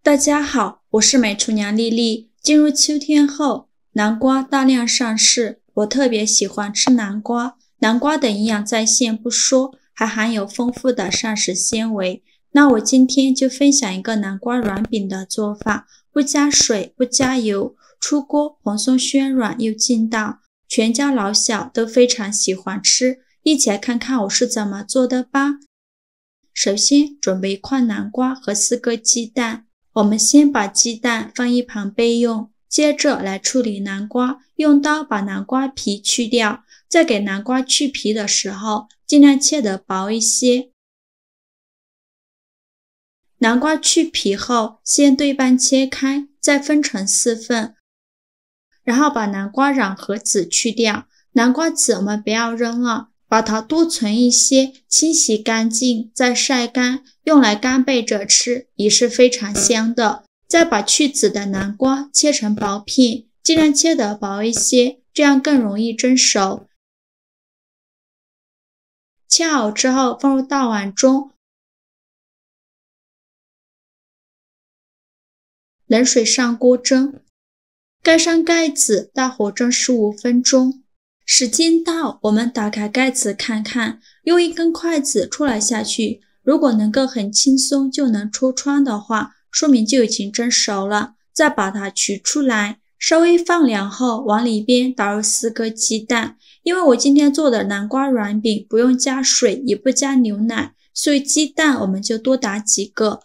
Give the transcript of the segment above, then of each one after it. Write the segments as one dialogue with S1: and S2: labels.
S1: 大家好，我是美厨娘丽丽。进入秋天后，南瓜大量上市，我特别喜欢吃南瓜。南瓜的营养在线不说，还含有丰富的膳食纤维。那我今天就分享一个南瓜软饼的做法，不加水，不加油，出锅蓬松暄软又劲道，全家老小都非常喜欢吃。一起来看看我是怎么做的吧。首先准备1块南瓜和4个鸡蛋。我们先把鸡蛋放一旁备用，接着来处理南瓜，用刀把南瓜皮去掉，在给南瓜去皮的时候，尽量切得薄一些。南瓜去皮后，先对半切开，再分成4份，然后把南瓜瓤和籽去掉。南瓜籽我们不要扔了，把它多存一些，清洗干净，再晒干，用来干贝着吃，也是非常香的。再把去籽的南瓜切成薄片，尽量切得薄一些，这样更容易蒸熟。切好之后放入大碗中，冷水上锅蒸，盖上盖子，大火蒸15分钟。时间到，我们打开盖子看看，用1根筷子戳来下去，如果能够很轻松就能戳穿的话，说明就已经蒸熟了。再把它取出来，稍微放凉后，往里边打入4个鸡蛋。因为我今天做的南瓜软饼不用加水，也不加牛奶，所以鸡蛋我们就多打几个。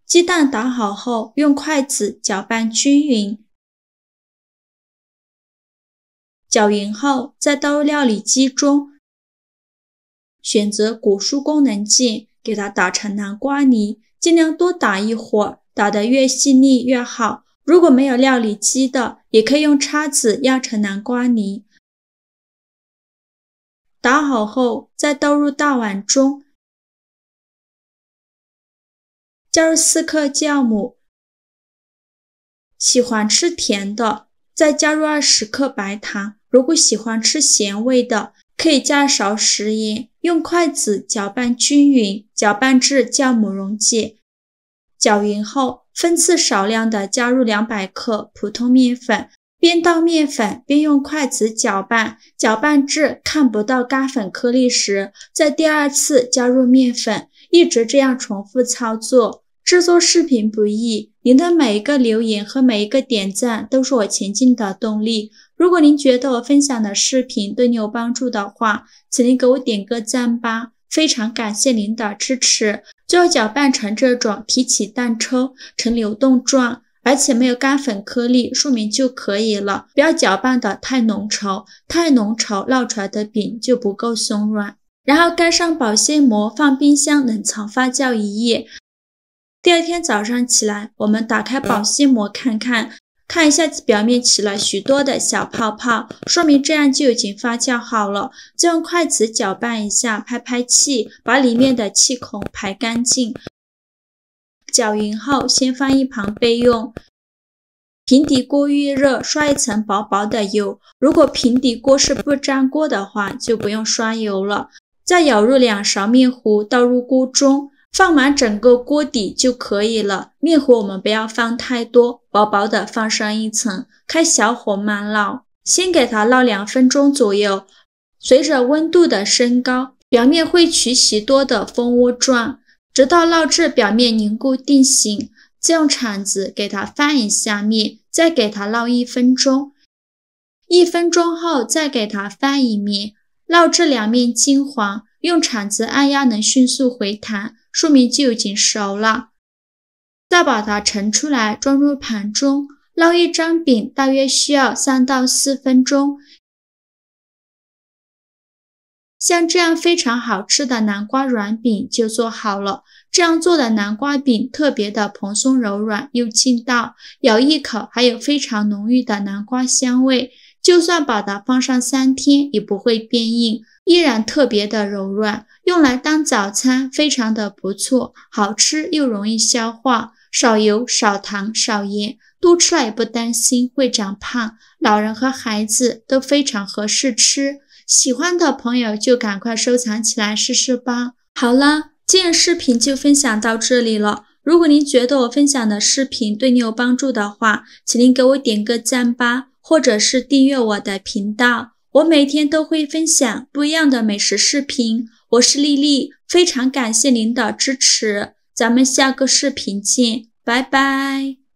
S1: 鸡蛋打好后，用筷子搅拌均匀。搅匀后，再倒入料理机中，选择果蔬功能键，给它打成南瓜泥，尽量多打一会儿，打得越细腻越好。如果没有料理机的，也可以用叉子压成南瓜泥。打好后，再倒入大碗中，加入4克酵母，喜欢吃甜的，再加入20克白糖。如果喜欢吃咸味的，可以加少食盐，用筷子搅拌均匀，搅拌至酵母溶解。搅匀后，分次少量的加入200克普通面粉，边倒面粉边用筷子搅拌，搅拌至看不到干粉颗粒时，再第2次加入面粉，一直这样重复操作。制作视频不易，您的每一个留言和每一个点赞都是我前进的动力。如果您觉得我分享的视频对你有帮助的话，请您给我点个赞吧，非常感谢您的支持。最后搅拌成这种提起蛋抽呈流动状，而且没有干粉颗粒，说明就可以了。不要搅拌的太浓稠，太浓稠烙出来的饼就不够松软。然后盖上保鲜膜，放冰箱冷藏发酵1夜。第2天早上起来，我们打开保鲜膜看一下表面起了许多的小泡泡，说明这样就已经发酵好了。再用筷子搅拌一下，拍拍气，把里面的气孔排干净。搅匀后，先放一旁备用。平底锅预热，刷一层薄薄的油。如果平底锅是不粘锅的话，就不用刷油了。再舀入2勺面糊，倒入锅中。放满整个锅底就可以了，面糊我们不要放太多，薄薄的放上一层，开小火慢烙，先给它烙2分钟左右。随着温度的升高，表面会取许多的蜂窝状，直到烙至表面凝固定型。再用铲子给它翻一下面，再给它烙1分钟。1分钟后再给它翻一面，烙至2面金黄，用铲子按压能迅速回弹，说明就已经熟了。再把它盛出来，装入盘中。烙1张饼大约需要3到4分钟。像这样非常好吃的南瓜软饼就做好了。这样做的南瓜饼特别的蓬松柔软又劲道，咬一口还有非常浓郁的南瓜香味，就算把它放上3天也不会变硬，依然特别的柔软，用来当早餐非常的不错，好吃又容易消化，少油少糖少盐，多吃了也不担心会长胖，老人和孩子都非常合适吃。喜欢的朋友就赶快收藏起来试试吧。好了，今日视频就分享到这里了。如果您觉得我分享的视频对你有帮助的话，请您给我点个赞吧，或者是订阅我的频道。我每天都会分享不一样的美食视频。我是丽丽，非常感谢您的支持，咱们下个视频见，拜拜。